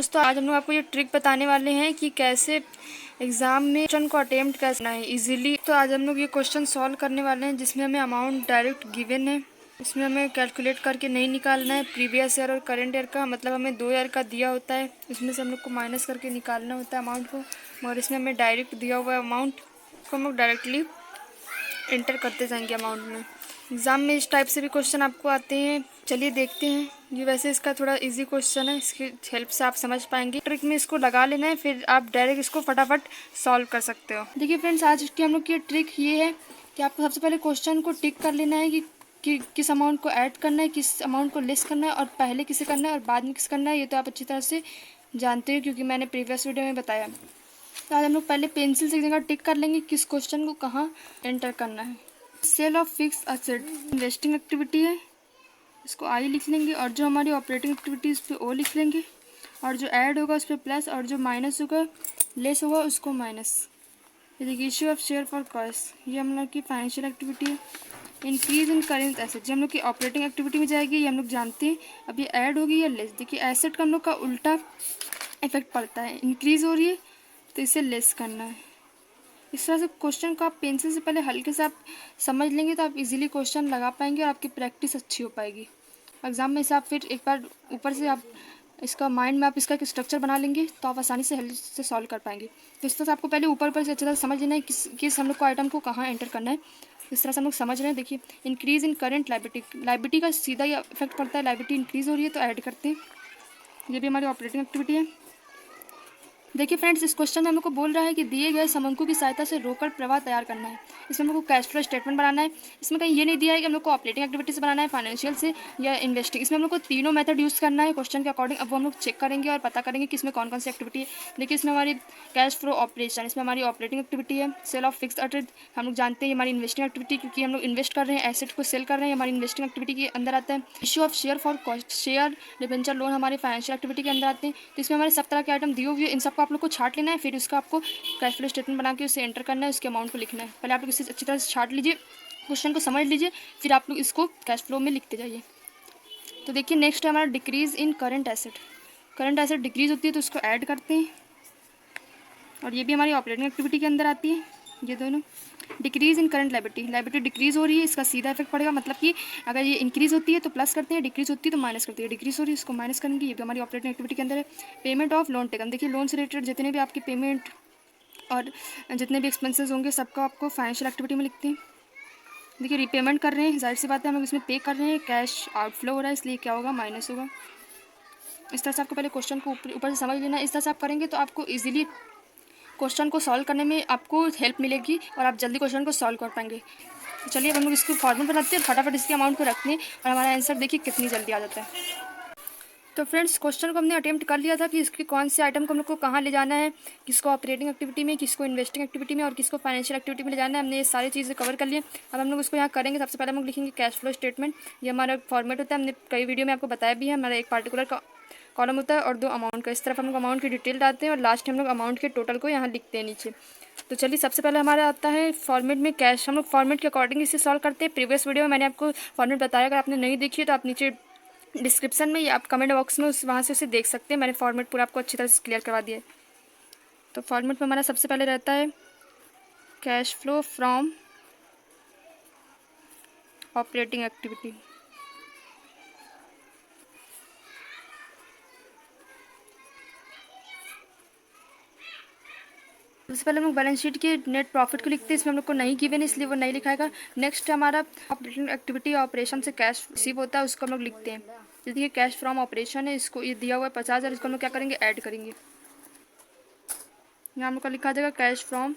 दोस्तों आज हम लोग आपको ये ट्रिक बताने वाले हैं कि कैसे एग्ज़ाम में क्वेश्चन को अटेम्प्ट करना है इजीली। तो आज हम लोग ये क्वेश्चन सॉल्व करने वाले हैं जिसमें हमें अमाउंट डायरेक्ट गिवन है। इसमें हमें कैलकुलेट करके नहीं निकालना है प्रीवियस ईयर और करंट ईयर का, मतलब हमें 2 ईयर का दिया होता है, इसमें से हम लोग को माइनस करके निकालना होता है अमाउंट को। और इसमें हमें डायरेक्ट दिया हुआ है अमाउंट को हम लोग डायरेक्टली एंटर करते जाएंगे अमाउंट में। एग्ज़ाम में इस टाइप से भी क्वेश्चन आपको आते हैं, चलिए देखते हैं। ये वैसे इसका थोड़ा इजी क्वेश्चन है, इसकी हेल्प से आप समझ पाएंगे। ट्रिक में इसको लगा लेना है, फिर आप डायरेक्ट इसको फटाफट सॉल्व कर सकते हो। देखिए फ्रेंड्स, आज की हम लोग की ट्रिक ये है कि आपको सबसे पहले क्वेश्चन को टिक कर लेना है कि किस अमाउंट को ऐड करना है, किस अमाउंट को लेस करना है, और पहले किसे करना है और बाद में किसे करना है। ये तो आप अच्छी तरह से जानते हो क्योंकि मैंने प्रीवियस वीडियो में बताया। तो आज हम लोग पहले पेंसिल से एक जगह टिक कर लेंगे किस क्वेश्चन को कहाँ एंटर करना है। Sale of fix asset investing activity है, इसको आई लिख लेंगे, और जो हमारी ऑपरेटिंग एक्टिविटी उस पर ओ लिख लेंगे, और जो ऐड होगा उस पर प्लस, और जो माइनस होगा लेस होगा उसको माइनस। ये देखिए issue of share for cos, ये हम लोग की फाइनेंशियल एक्टिविटी है। इंक्रीज इन करेंट एसेट, जो हम लोग की ऑपरेटिंग एक्टिविटी में जाएगी, ये हम लोग जानते हैं। अब ये ऐड होगी या लेस, देखिए एसेट का हम लोग का उल्टा इफेक्ट पड़ता है, इंक्रीज हो रही है तो इसे लेस करना है। इस तरह से क्वेश्चन को आप पेंसिल से पहले हल्के से आप समझ लेंगे तो आप इजीली क्वेश्चन लगा पाएंगे और आपकी प्रैक्टिस अच्छी हो पाएगी। एग्जाम में से आप फिर एक बार ऊपर से आप इसका माइंड में आप इसका एक स्ट्रक्चर बना लेंगे तो आप आसानी से हेल्प से सॉल्व कर पाएंगे। तो इस तरह से आपको पहले ऊपर से अच्छी तरह समझ लेना है किस हम लोग को आइटम को कहाँ एंटर करना है। इस तरह से हम लोग समझ रहे हैं। देखिए इंक्रीज इन करंट लाइबिलिटी का सीधा ही इफेक्ट पड़ता है, लाइबिलिटी इंक्रीज हो रही है तो ऐड करते हैं। ये भी हमारी ऑपरेटिंग एक्टिविटी है। देखिए फ्रेंड्स, इस क्वेश्चन में हम लोग को बोल रहा है कि दिए गए समंकों की सहायता से रोकड़ प्रवाह तैयार करना है। इसमें हम लोग को कैश फ्लो स्टेटमेंट बनाना है। इसमें कहीं ये नहीं दिया है कि हम लोग को ऑपरेटिंग एक्टिविटी से बनाना है, फाइनेंशियल से या इन्वेस्टिंग। इसमें हम लोग को तीनों मेथड यूज़ करना है क्वेश्चन के अकॉर्डिंग। अब वो हम लोग चेक करेंगे और पता करेंगे कि इसमें कौन कौन सी एक्टिविटी है। देखिए इसमें हमारी कैश फ्लो ऑपरेशन, इसमें हमारी ऑपरेटिंग एक्टिविटी है। सेल ऑफ फिक्स असेट हम लोग जानते हैं हमारी इन्वेस्टिंग एक्टिविटी, क्योंकि हम लोग इन्वेस्ट कर रहे हैं, एसेट को सेल कर रहे हैं, हमारी इन्वेस्टिंग एक्टिविटी के अंदर आता है। Issue of share for cost, share debenture loan हमारे फाइनेंशियल एक्टिविटी के अंदर आते हैं। तो इसमें हमारे सब तरह के आइटम दिए हुए हैं, इन सबको आप लोग को छाट लेना है, फिर उसका आपको कैश फ्लो स्टेटमेंट बना के उसे एंटर करना है, उसके अमाउंट को लिखना है। पहले आप लोग इसे अच्छी तरह से छाट लीजिए, क्वेश्चन को समझ लीजिए, फिर आप लोग इसको कैश फ्लो में लिखते जाइए। तो देखिए नेक्स्ट है हमारा decrease in current asset. Current asset decrease होती है तो उसको ऐड करते हैं, और ये भी हमारी ऑपरेटिंग एक्टिविटी के अंदर आती है। ये दोनों decrease in current liability decrease हो रही है, इसका सीधा इफेक्ट पड़ेगा, मतलब कि अगर ये इंक्रीज होती है तो प्लस करते हैं, डिक्रीज होती है तो माइनस करते हैं। डिक्रीज हो रही है इसको माइनस करेंगे, ये भी हमारी ऑपरेटिंग एक्टिविटी के अंदर है। पेमेंट ऑफ लोन टेकन, देखिए लोन से रिलेटेड जितने भी आपकी पेमेंट और जितने भी एक्सपेंसेस होंगे सबका आपको फाइनेंशियल एक्टिविटी में लिखते हैं। देखिए रीपेमेंट कर रहे हैं, जाहिर सी बात है हम लोग इसमें पे कर रहे हैं, कैश आउटफ्लो हो रहा है, इसलिए क्या होगा माइनस होगा। इस तरह से आपको पहले क्वेश्चन को ऊपर से समझ लेना है। इस तरह से आप करेंगे तो आपको ईजिली क्वेश्चन को सॉल्व करने में आपको हेल्प मिलेगी और आप जल्दी क्वेश्चन को सॉल्व कर पाएंगे। तो चलिए अब हम लोग इसको फॉर्मूला बनाते हैं, फटाफट इसके अमाउंट को रखते हैं और हमारा आंसर देखिए कितनी जल्दी आ जाता है। तो फ्रेंड्स क्वेश्चन को हमने अटेम्प्ट कर लिया था कि इसके कौन से आइटम को हम लोग को कहाँ ले जाना है, किसको ऑपरेटिंग एक्टिविटी में, किसको इन्वेस्टिंग एक्टिविटी में और किसको फाइनेंशियल एक्टिविटी में ले जाना है। हमने ये सारी चीज़ें कवर कर लिए। अब हम लोग उसको यहाँ करेंगे। सबसे पहले हम लोग लिखेंगे कैश फ्लो स्टेटमेंट। ये हमारा फॉर्मेट होता है, हमने कई वीडियो में आपको बताया भी है। हमारा एक पार्टिकुलर का कॉलम होता है और 2 अमाउंट का। इस तरफ हम लोग अमाउंट की डिटेल डालते हैं और लास्ट में हम लोग अमाउंट के टोटल को यहाँ लिखते हैं नीचे। तो चलिए सबसे पहले हमारा आता है फॉर्मेट में कैश। हम लोग फॉर्मेट के अकॉर्डिंग इसे सॉल्व करते हैं। प्रीवियस वीडियो में मैंने आपको फॉर्मेट बताया, अगर आपने नहीं देखी तो आप नीचे डिस्क्रिप्शन में या आप कमेंट बॉक्स में वहाँ से उसे देख सकते हैं। मैंने फॉर्मेट पूरा आपको अच्छी तरह से क्लियर करवा दिया है। तो फॉर्मेट में हमारा सबसे पहले रहता है cash flow from operating activity. सबसे पहले हम लोग बैलेंस शीट के नेट प्रॉफिट को लिखते हैं। इसमें हम लोग को नहीं गिवन इसलिए वो नहीं लिखाएगा। नेक्स्ट हमारा ऑपरेटिंग एक्टिविटी ऑपरेशन से कैश रिसीव होता है, उसको हम लोग लिखते हैं। देखिए कैश फ्रॉम ऑपरेशन है, इसको ये दिया हुआ है 50,000, इसको हम लोग क्या करेंगे ऐड करेंगे। यहाँ हम लोग का लिखा जाएगा कैश फ्रॉम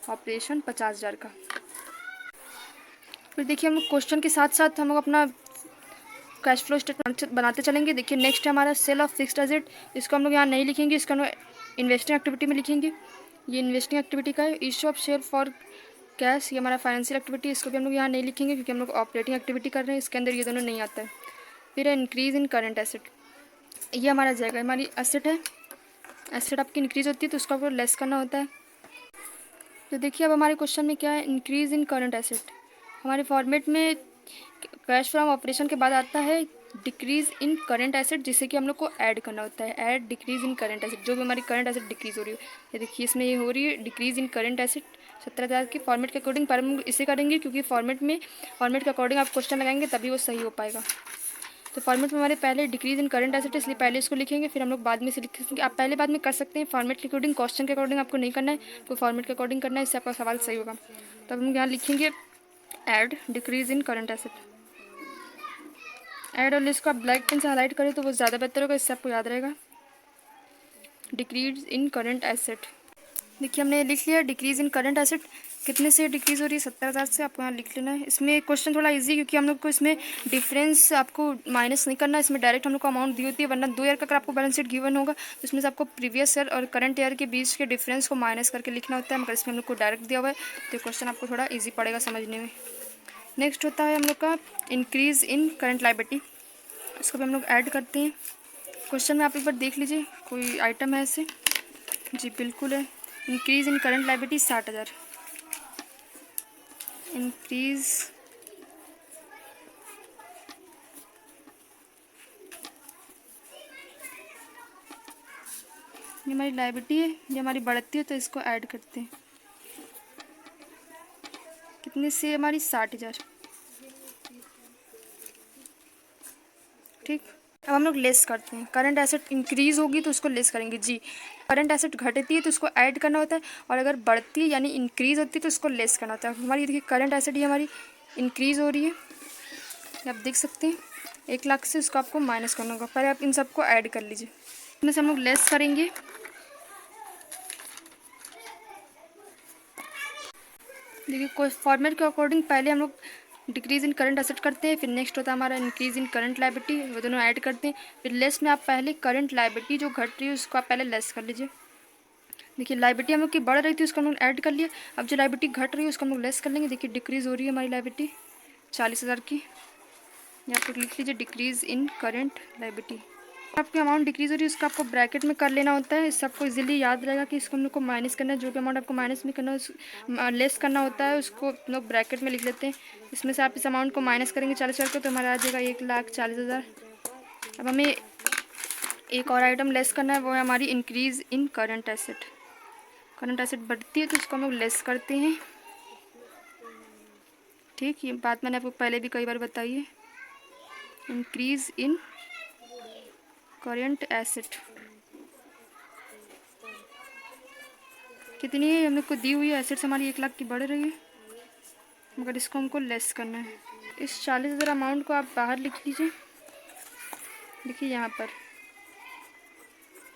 ऑपरेशन 50,000 का। फिर देखिए हम लोग क्वेश्चन के साथ साथ हम लोग अपना कैश फ्लो स्टेटमेंट बनाते चलेंगे। देखिए नेक्स्ट है हमारा सेल ऑफ फिक्स्ड एसेट। इसको हम लोग यहाँ नहीं लिखेंगे, इसको हम लोग इन्वेस्टिंग एक्टिविटी में लिखेंगे। ये इन्वेस्टिंग एक्टिविटी का है। Issue of share for cash, ये हमारा फाइनेंशियल एक्टिविटी, इसको भी हम लोग यहाँ नहीं लिखेंगे क्योंकि हम लोग ऑपरेटिंग एक्टिविटी कर रहे हैं, इसके अंदर ये दोनों नहीं आता है। फिर है इंक्रीज इन करंट एसेट, ये हमारा जाएगा, हमारी एसेट है। एसेट आपकी इंक्रीज होती है तो उसको आपको लेस करना होता है। तो देखिए अब हमारे क्वेश्चन में क्या है, इंक्रीज इन करंट एसेट। हमारे फॉर्मेट में कैश फ्रॉम ऑपरेशन के बाद आता है डिक्रीज़ इन करंट एसेट, जिसे कि हम लोग को ऐड करना होता है। ऐड डिक्रीज़ इन करंट एसेट, जो भी हमारी करंट एसेट डिक्रीज़ हो रही है, ये देखिए इसमें ये हो रही है डिक्रीज़ इन करंट एसेट 17,000 की। फॉर्मेट के अकॉर्डिंग पर हम इसे करेंगे, क्योंकि फॉर्मेट के अकॉर्डिंग आप क्वेश्चन लगाएंगे तभी वो सही हो पाएगा। तो फॉर्मेट में हमारे पहले डिक्रीज़ इन करंट एसेट, इसलिए पहले इसको लिखेंगे, फिर हम लोग बाद में इसे लिखेंगे। आप पहले बाद में कर सकते हैं, फॉर्मेट के अकॉर्डिंग, क्वेश्चन के अकॉर्डिंग आपको नहीं करना है, तो फॉर्मेट के अकॉर्डिंग करना है, इससे आपका सवाल सही होगा। तो हम यहाँ लिखेंगे ऐड डिक्रीज़ इन करंट एसेट। ऐड और इसको आप ब्लैक पेन से हाईलाइट करें तो वो ज़्यादा बेहतर होगा, इससे आपको याद रहेगा। डिक्रीज इन करंट एसेट, देखिए हमने लिख लिया डिक्रीज इन करंट एसेट। कितने से डिक्रीज़ हो रही है? 70,000 से। आपको यहाँ लिख लेना है। इसमें क्वेश्चन थोड़ा इजी, क्योंकि हम लोग को इसमें डिफरेंस आपको माइनस नहीं करना है, इसमें डायरेक्ट हम लोग को अमाउंट दी होती है। वरना 2 ईयर का अगर आपको बैलेंस शीट गिवन होगा तो इसमें से आपको प्रीवियस ईयर और करंट ईयर के बीच के डिफरेंस को माइनस करके लिखना होता है, मगर इसमें हम लोग को डायरेक्ट दिया हुआ है, तो क्वेश्चन आपको थोड़ा ईजी पड़ेगा समझने में। नेक्स्ट होता है हम लोग का इंक्रीज़ इन करंट लायबिलिटी। इसको भी हम लोग ऐड करते हैं। क्वेश्चन में आप एक बार देख लीजिए, कोई आइटम है ऐसे? जी बिल्कुल है। Increase in current liability 60,000। Increase ये हमारी लायबिलिटी है, ये हमारी बढ़ती है, तो इसको ऐड करते हैं। कितने से? हमारी 60,000। ठीक, अब हम लोग लेस करते हैं। करंट एसेट इंक्रीज़ होगी तो उसको लेस करेंगे। जी, करंट एसेट घटती है तो उसको ऐड करना होता है, और अगर बढ़ती है यानी इंक्रीज़ होती है तो उसको लेस करना होता है। हमारी देखिए करंट एसेट ये हमारी इंक्रीज़ हो रही है, आप देख सकते हैं। 1 लाख से इसको आपको माइनस करना होगा। पहले आप इन सबको ऐड कर लीजिए, इसमें से हम लोग लेस करेंगे। देखिए कोई फॉर्मेट के अकॉर्डिंग पहले हम लोग डिक्रीज़ इन करंट एसेट करते हैं, फिर नेक्स्ट होता है हमारा इंक्रीज़ इन करंट लायबिलिटी, वो दोनों ऐड करते हैं। फिर लेस में आप पहले करंट लायबिलिटी जो घट रही है उसको आप पहले लेस कर लीजिए। देखिए लायबिलिटी हम लोग की बढ़ रही थी, उसको हम लोग ऐड कर लिया। अब जो लायबिलिटी घट रही है उसको हम लोग लेस कर लेंगे। देखिए डिक्रीज़ हो रही है हमारी लायबिलिटी 40,000 की। यहाँ पर लिख लीजिए डिक्रीज़ इन करंट लायबिलिटी। आपकी अमाउंट डिक्रीज़ हो रही है उसको आपको ब्रैकेट में कर लेना होता है। इससे आपको इजीली याद रहेगा कि इसको हम लोग को माइनस करना है। जो भी अमाउंट आपको माइनस में करना है, उस लेस करना होता है, उसको हम लोग ब्रैकेट में लिख लेते हैं। इसमें से आप इस अमाउंट को माइनस करेंगे 40,000 को, तो हमारा आ जाएगा 1,40,000। अब हमें एक और आइटम लेस करना है, वो है हमारी increase in current asset. Current asset बढ़ती है तो उसको हम लोग लेस करते हैं। ठीक, ये बात मैंने आपको पहले भी कई बार बताई है। इंक्रीज़ इन करंट एसेट कितनी है? हम लोग को दी हुई है एसेट्स हमारी 1 लाख की बढ़ रही है, मगर इसको हमको लेस करना है। इस 40,000 अमाउंट को आप बाहर लिख लीजिए। देखिए यहाँ पर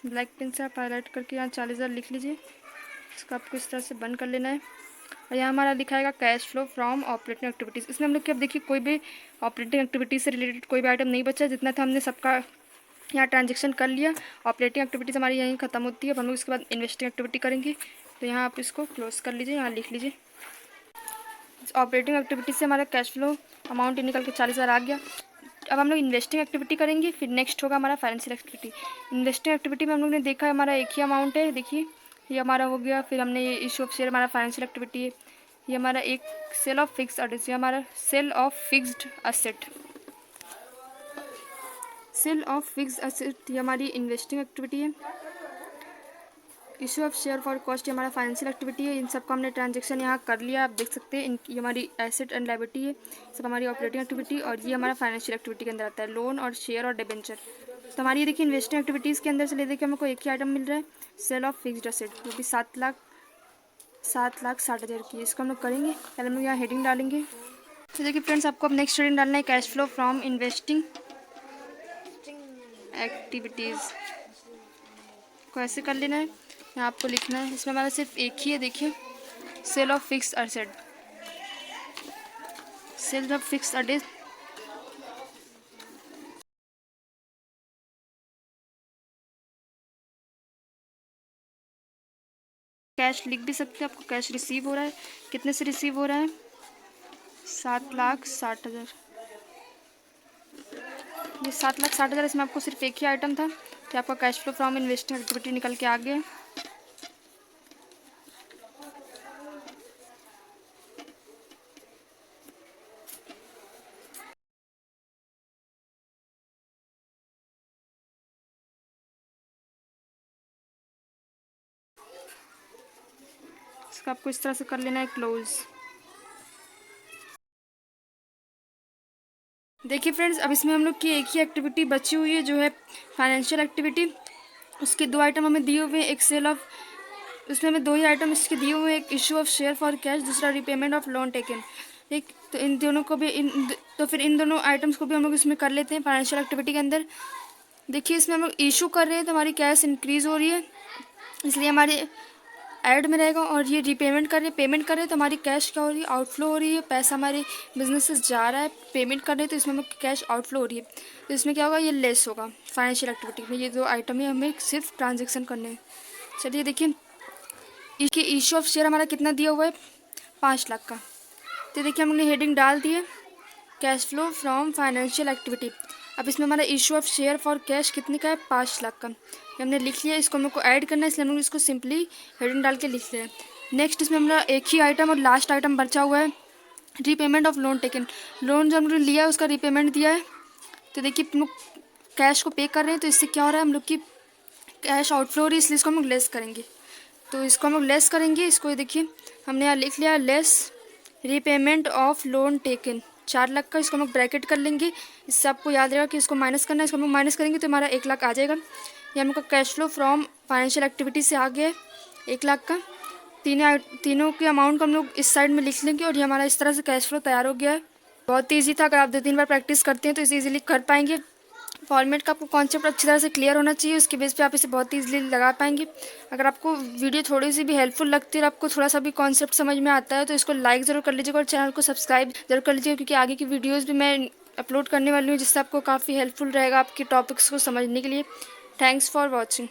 ब्लैक पेन से आप हाईलाइट करके यहाँ 40,000 लिख लीजिए। इसको आपको इस तरह से बंद कर लेना है। और यहाँ हमारा लिखाएगा cash flow from operating activities. इसमें हम लोग की अब देखिए कोई भी ऑपरेटिंग एक्टिविटीज़ से रिलेटेड कोई भी आइटम नहीं बचा। जितना था हमने सबका यहाँ ट्रांजेक्शन कर लिया। ऑपरेटिंग एक्टिविटीज़ हमारी यहीं ख़त्म होती है। अब हम लोग इसके बाद इन्वेस्टिंग एक्टिविटी करेंगे। तो यहाँ आप इसको क्लोज कर लीजिए, यहाँ लिख लीजिए। ऑपरेटिंग एक्टिविटी से हमारा कैश फ्लो अमाउंट निकल के 40,000 आ गया। अब हम लोग इन्वेस्टिंग एक्टिविटी करेंगे, फिर नेक्स्ट होगा हमारा फाइनेंशियल एक्टिविटी। इन्वेस्टिंग एक्टिविटी में हम लोग ने देखा है हमारा एक ही अमाउंट है। देखिए ये हमारा हो गया। फिर हमने ये इशू ऑफ शेयर हमारा फाइनेंशियल एक्टिविटी है। ये हमारा एक सेल ऑफ फिक्स्ड एसेट, ये हमारा sale of fixed asset. Sale of fixed asset ये हमारी इन्वेस्टिंग एक्टिविटी है। Issue of share for cost ये हमारा फाइनेंशियल एक्टिविटी है। इन सबका हमने ट्रांजेक्शन यहाँ कर लिया, आप देख सकते हैं। ये हमारी एसेट एंड लायबिलिटी है, सब हमारी ऑपरेटिंग एक्टिविटी, और ये हमारा फाइनेंशियल एक्टिविटी के अंदर आता है, लोन और शेयर और डिबेंचर। तो हमारी देखिए इन्वेस्टिंग एक्टिविटीज़ के अंदर से ले देखिए हमको एक ही आइटम मिल रहा है, सेल ऑफ फिक्स्ड एसेट, जो कि 7,60,000 की। इसको हम लोग करेंगे। पहले हम लोग यहाँ हेडिंग डालेंगे। तो देखिए फ्रेंड्स, आपको अब नेक्स्ट हेडिंग डालना है cash flow from investing activities को ऐसे कर लेना है। यहाँ आपको लिखना है, इसमें हमारा सिर्फ एक ही है। देखिए sale of fixed asset, sale of fixed asset cash लिख भी सकते हैं। आपको कैश रिसीव हो रहा है, कितने से रिसीव हो रहा है? 7,60,000। ये 7,60,000, इसमें आपको सिर्फ एक ही आइटम था, तो आपका cash flow from investing activity निकल के आ गया। इसका आपको इस तरह से कर लेना है क्लोज। देखिए फ्रेंड्स, अब इसमें हम लोग की एक ही एक्टिविटी बची हुई है जो है फाइनेंशियल एक्टिविटी। उसके दो आइटम हमें दिए हुए हैं, एक सेल ऑफ, उसमें हमें दो ही आइटम इसके दिए हुए हैं, एक issue of share for cash, दूसरा रिपेमेंट ऑफ लोन टेकन। ठीक, तो इन दोनों को भी तो फिर इन दोनों आइटम्स को भी हम लोग इसमें कर लेते हैं फाइनेंशियल एक्टिविटी के अंदर। देखिए इसमें हम लोग इशू कर रहे हैं तो हमारी कैश इंक्रीज़ हो रही है, इसलिए हमारे ऐड में रहेगा। और ये रिपेमेंट कर रहे हैं, पेमेंट कर रहे हैं तो हमारी कैश क्या हो रही है, आउटफ्लो हो रही है, पैसा हमारे बिजनेस से जा रहा है। पेमेंट कर रहे हैं तो इसमें हमें कैश आउटफ्लो हो रही है, तो इसमें क्या होगा, ये लेस होगा फाइनेंशियल एक्टिविटी में। ये दो आइटम है, हमें सिर्फ ट्रांजेक्शन करने हैं। चलिए देखिए, इसके इशू ऑफ शेयर हमारा कितना दिया हुआ है, 5 लाख का। तो देखिए हमने हेडिंग डाल दी है cash flow from financial activity. अब इसमें हमारा issue of share for cash कितने का है, 5 लाख का। ये हमने लिख लिया, इसको हमको ऐड करना है, इसलिए हम लोग इसको सिंपली हेडिंग डाल के लिख लिया है। नेक्स्ट इसमें हमारा एक ही आइटम और लास्ट आइटम बचा हुआ है, repayment of loan taken. Loan जो हमने लिया है उसका रीपेमेंट दिया है। तो देखिए हम लोग कैश को पे कर रहे हैं, तो इससे क्या हो रहा है, हम लोग की कैश आउटफ्लो हो रही है, इसलिए इसको हम लोग लेस करेंगे। तो इसको हम लोग लेस करेंगे, इसको देखिए हमने यहाँ लिख लिया less repayment of loan taken 4 lakh का। इसको हम लोग ब्रैकेट कर लेंगे, इससे आपको याद रहेगा कि इसको माइनस करना है। इसको हम लोग माइनस करेंगे तो हमारा 1 लाख आ जाएगा। ये हम लोग का cash flow from financial activity से आ गया है 1 लाख का। तीनों के अमाउंट को हम लोग इस साइड में लिख लेंगे और ये हमारा इस तरह से कैश फ्लो तैयार हो गया है। बहुत ईजी था, अगर आप 2-3 बार प्रैक्टिस करते हैं तो इसे ईजिली कर पाएंगे। फॉर्मेट का आपको कॉन्सेप्ट अच्छी तरह से क्लियर होना चाहिए, उसके बेस पे आप इसे बहुत ईजिली लगा पाएंगे। अगर आपको वीडियो थोड़ी सी भी हेल्पफुल लगती है और आपको थोड़ा सा भी कॉन्सेप्ट समझ में आता है तो इसको लाइक ज़रूर कर लीजिएगा और चैनल को सब्सक्राइब जरूर कर लीजिएगा, क्योंकि आगे की वीडियोज़ भी मैं अपलोड करने वाली हूँ जिससे आपको काफ़ी हेल्पफुल रहेगा आपके टॉपिक्स को समझने के लिए। Thanks for watching.